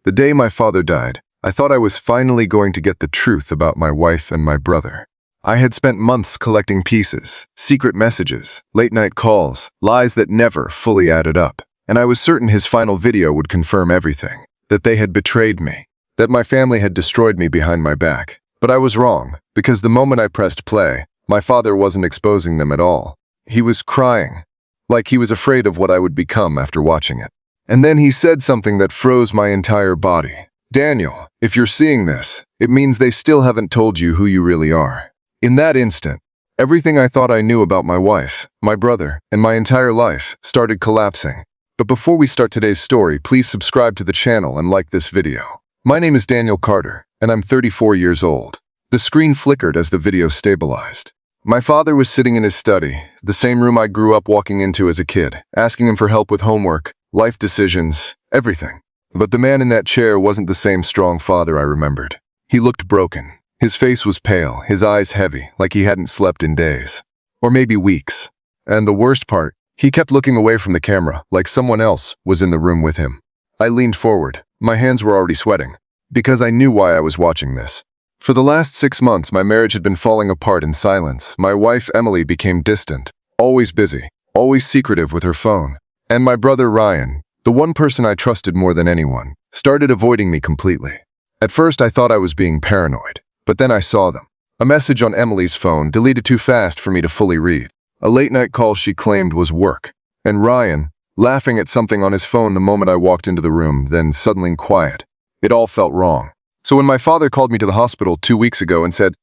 The day my father died, I thought I was finally going to get the truth about my wife and my brother. I had spent months collecting pieces, secret messages, late-night calls, lies that never fully added up, and I was certain his final video would confirm everything, that they had betrayed me, that my family had destroyed me behind my back. But I was wrong, because the moment I pressed play, my father wasn't exposing them at all. He was crying, like he was afraid of what I would become after watching it. And then he said something that froze my entire body. "Daniel, if you're seeing this, it means they still haven't told you who you really are." In that instant, everything I thought I knew about my wife, my brother, and my entire life started collapsing. But before we start today's story, please subscribe to the channel and like this video. My name is Daniel Carter, and I'm 34 years old. The screen flickered as the video stabilized. My father was sitting in his study, the same room I grew up walking into as a kid, asking him for help with homework, life decisions, everything. But the man in that chair wasn't the same strong father I remembered. He looked broken. His face was pale, his eyes heavy, like he hadn't slept in days. Or maybe weeks. And the worst part, he kept looking away from the camera, like someone else was in the room with him. I leaned forward. My hands were already sweating, because I knew why I was watching this. For the last 6 months, my marriage had been falling apart in silence. My wife, Emily, became distant, always busy, always secretive with her phone. And my brother, Ryan, the one person I trusted more than anyone, started avoiding me completely. At first, I thought I was being paranoid. But then I saw them. A message on Emily's phone, deleted too fast for me to fully read. A late-night call she claimed was work. And Ryan, laughing at something on his phone the moment I walked into the room, then suddenly quiet. It all felt wrong. So when my father called me to the hospital 2 weeks ago and said,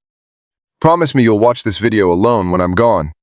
"Promise me you'll watch this video alone when I'm gone,"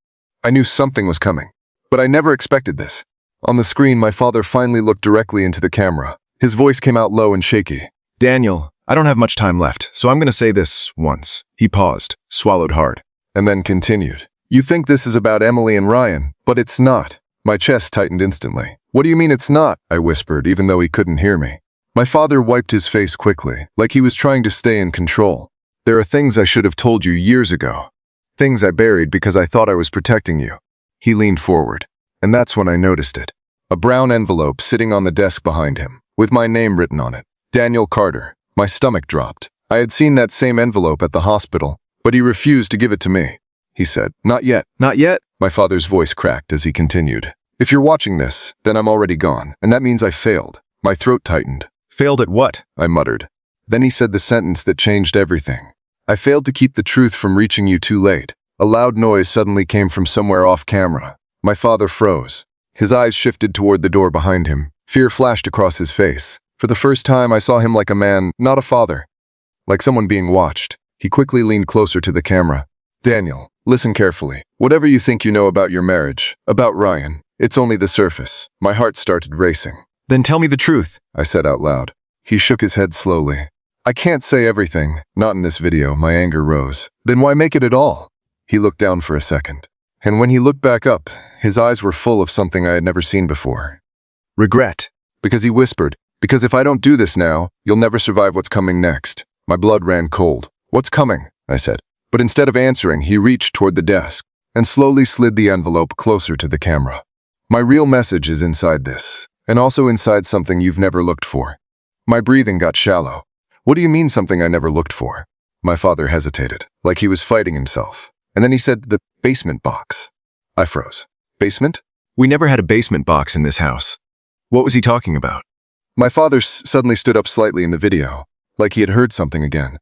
I knew something was coming. But I never expected this. On the screen, my father finally looked directly into the camera. His voice came out low and shaky. "Daniel, I don't have much time left, so I'm going to say this once." He paused, swallowed hard, and then continued. "You think this is about Emily and Ryan, but it's not." My chest tightened instantly. "What do you mean it's not?" I whispered, even though he couldn't hear me. My father wiped his face quickly, like he was trying to stay in control. "There are things I should have told you years ago. Things I buried because I thought I was protecting you." He leaned forward, and that's when I noticed it. A brown envelope sitting on the desk behind him, with my name written on it. Daniel Carter. My stomach dropped. I had seen that same envelope at the hospital, but he refused to give it to me. He said, "Not yet." "Not yet?" My father's voice cracked as he continued. "If you're watching this, then I'm already gone, and that means I failed." My throat tightened. "Failed at what?" I muttered. Then he said the sentence that changed everything. "I failed to keep the truth from reaching you too late." A loud noise suddenly came from somewhere off camera. My father froze. His eyes shifted toward the door behind him. Fear flashed across his face. For the first time, I saw him like a man, not a father. Like someone being watched. He quickly leaned closer to the camera. "Daniel, listen carefully. Whatever you think you know about your marriage, about Ryan, it's only the surface." My heart started racing. "Then tell me the truth," I said out loud. He shook his head slowly. "I can't say everything, not in this video." My anger rose. "Then why make it at all?" He looked down for a second. And when he looked back up, his eyes were full of something I had never seen before. "Regret." Because he whispered, "Because if I don't do this now, you'll never survive what's coming next." My blood ran cold. "What's coming?" I said. But instead of answering, he reached toward the desk and slowly slid the envelope closer to the camera. "My real message is inside this, and also inside something you've never looked for." My breathing got shallow. "What do you mean something I never looked for?" My father hesitated, like he was fighting himself. And then he said, "The basement box." I froze. "Basement?" "We never had a basement box in this house." What was he talking about? My father suddenly stood up slightly in the video, like he had heard something again.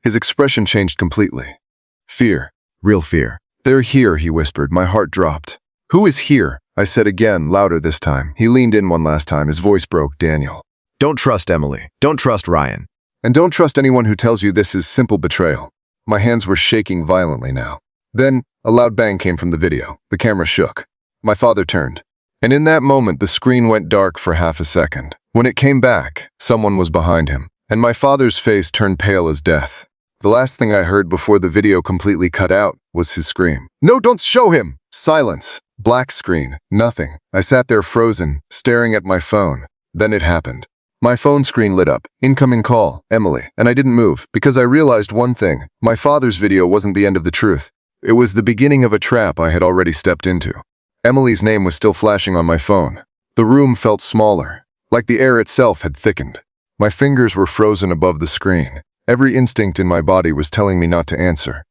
His expression changed completely. Fear. Real fear. "They're here," he whispered. My heart dropped. "Who is here?" I said again, louder this time. He leaned in one last time. His voice broke. "Daniel. Don't trust Emily. Don't trust Ryan. And don't trust anyone who tells you this is simple betrayal." My hands were shaking violently now. Then, a loud bang came from the video. The camera shook. My father turned. And in that moment, the screen went dark for half a second. When it came back, someone was behind him, and my father's face turned pale as death. The last thing I heard before the video completely cut out was his scream. "No, don't show him!" Silence. Black screen. Nothing. I sat there frozen, staring at my phone. Then it happened. My phone screen lit up. Incoming call, Emily. And I didn't move, because I realized one thing. My father's video wasn't the end of the truth. It was the beginning of a trap I had already stepped into. Emily's name was still flashing on my phone. The room felt smaller, like the air itself had thickened. My fingers were frozen above the screen. Every instinct in my body was telling me not to answer,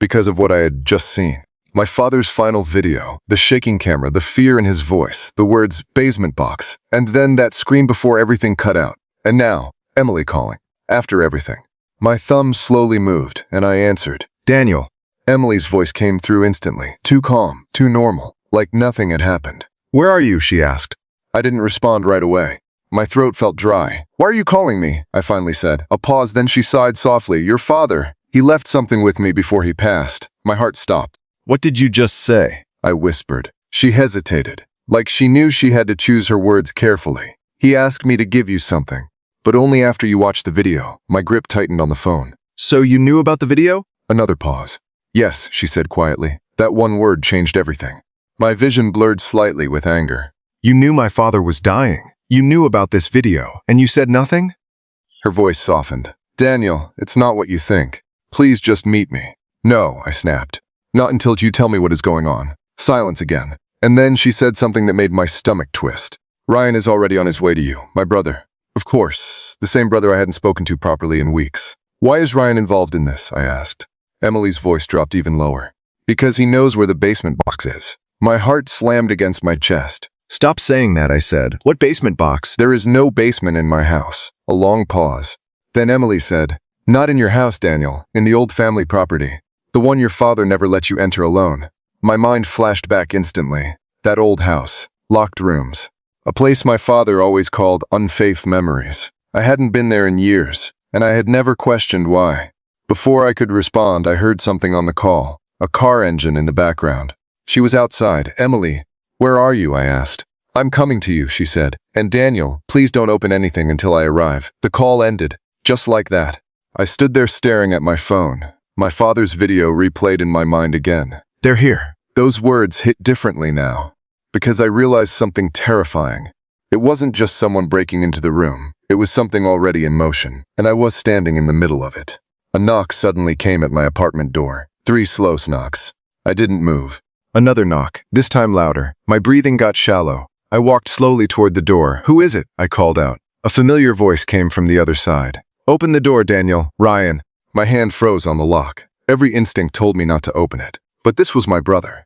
because of what I had just seen. My father's final video, the shaking camera, the fear in his voice, the words basement box, and then that scream before everything cut out. And now, Emily calling. After everything. My thumb slowly moved, and I answered. Daniel. Emily's voice came through instantly, too calm, too normal, like nothing had happened. Where are you? She asked. I didn't respond right away. My throat felt dry. Why are you calling me? I finally said. A pause, then she sighed softly. Your father. He left something with me before he passed. My heart stopped. What did you just say? I whispered. She hesitated, like she knew she had to choose her words carefully. He asked me to give you something, but only after you watched the video. My grip tightened on the phone. So you knew about the video? Another pause. Yes, she said quietly. That one word changed everything. My vision blurred slightly with anger. You knew my father was dying. You knew about this video, and you said nothing? Her voice softened. Daniel, it's not what you think. Please just meet me. No, I snapped. Not until you tell me what is going on. Silence again. And then she said something that made my stomach twist. Ryan is already on his way to you, my brother. Of course, the same brother I hadn't spoken to properly in weeks. Why is Ryan involved in this? I asked. Emily's voice dropped even lower. Because he knows where the basement box is. My heart slammed against my chest. Stop saying that, I said. What basement box? There is no basement in my house. A long pause. Then Emily said, Not in your house, Daniel, in the old family property. The one your father never let you enter alone. My mind flashed back instantly. That old house. Locked rooms. A place my father always called unfaith memories. I hadn't been there in years, and I had never questioned why. Before I could respond, I heard something on the call. A car engine in the background. She was outside. Emily, where are you? I asked. I'm coming to you, she said. And Daniel, please don't open anything until I arrive. The call ended. Just like that. I stood there staring at my phone. My father's video replayed in my mind again. They're here. Those words hit differently now, because I realized something terrifying. It wasn't just someone breaking into the room. It was something already in motion, and I was standing in the middle of it. A knock suddenly came at my apartment door. 3 slow knocks. I didn't move. Another knock, this time louder. My breathing got shallow. I walked slowly toward the door. Who is it? I called out. A familiar voice came from the other side. Open the door, Daniel. Ryan. My hand froze on the lock. Every instinct told me not to open it. But this was my brother.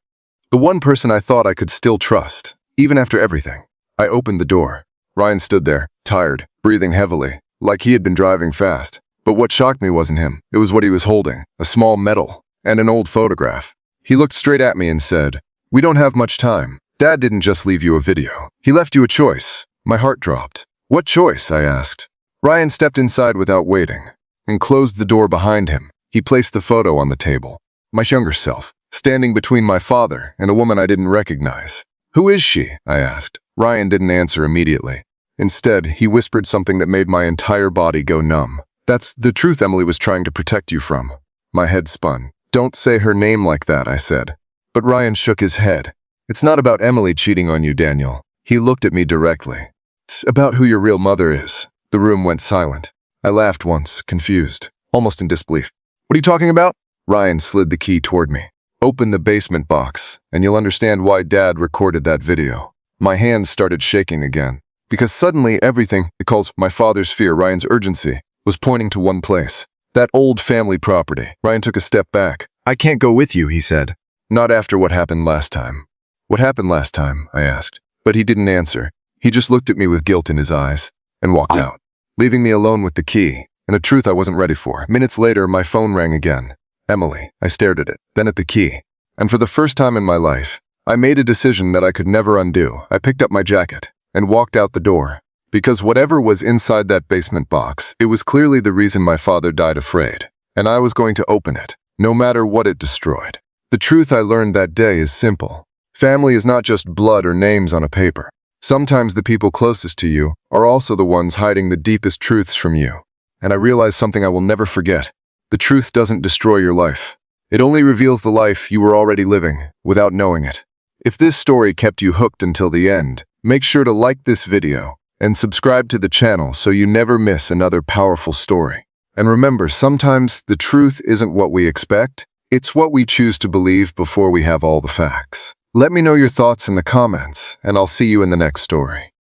The one person I thought I could still trust, even after everything. I opened the door. Ryan stood there, tired, breathing heavily, like he had been driving fast. But what shocked me wasn't him. It was what he was holding, a small medal, and an old photograph. He looked straight at me and said, We don't have much time. Dad didn't just leave you a video. He left you a choice. My heart dropped. What choice? I asked. Ryan stepped inside without waiting and closed the door behind him. He placed the photo on the table. My younger self, standing between my father and a woman I didn't recognize. Who is she? I asked. Ryan didn't answer immediately. Instead, he whispered something that made my entire body go numb. That's the truth Emily was trying to protect you from. My head spun. Don't say her name like that, I said. But Ryan shook his head. It's not about Emily cheating on you, Daniel. He looked at me directly. It's about who your real mother is. The room went silent. I laughed once, confused, almost in disbelief. What are you talking about? Ryan slid the key toward me. Open the basement box, and you'll understand why Dad recorded that video. My hands started shaking again, because suddenly everything it calls my father's fear, Ryan's urgency, was pointing to one place. That old family property. Ryan took a step back. I can't go with you, he said. Not after what happened last time. What happened last time? I asked. But he didn't answer. He just looked at me with guilt in his eyes and walked out, leaving me alone with the key and a truth I wasn't ready for. Minutes later, my phone rang again. Emily. I stared at it, then at the key. And for the first time in my life, I made a decision that I could never undo. I picked up my jacket and walked out the door. Because whatever was inside that basement box, it was clearly the reason my father died afraid. And I was going to open it, no matter what it destroyed. The truth I learned that day is simple. Family is not just blood or names on a paper. Sometimes the people closest to you are also the ones hiding the deepest truths from you. And I realized something I will never forget. The truth doesn't destroy your life. It only reveals the life you were already living without knowing it. If this story kept you hooked until the end, make sure to like this video and subscribe to the channel so you never miss another powerful story. And remember, sometimes the truth isn't what we expect, it's what we choose to believe before we have all the facts. Let me know your thoughts in the comments, and I'll see you in the next story.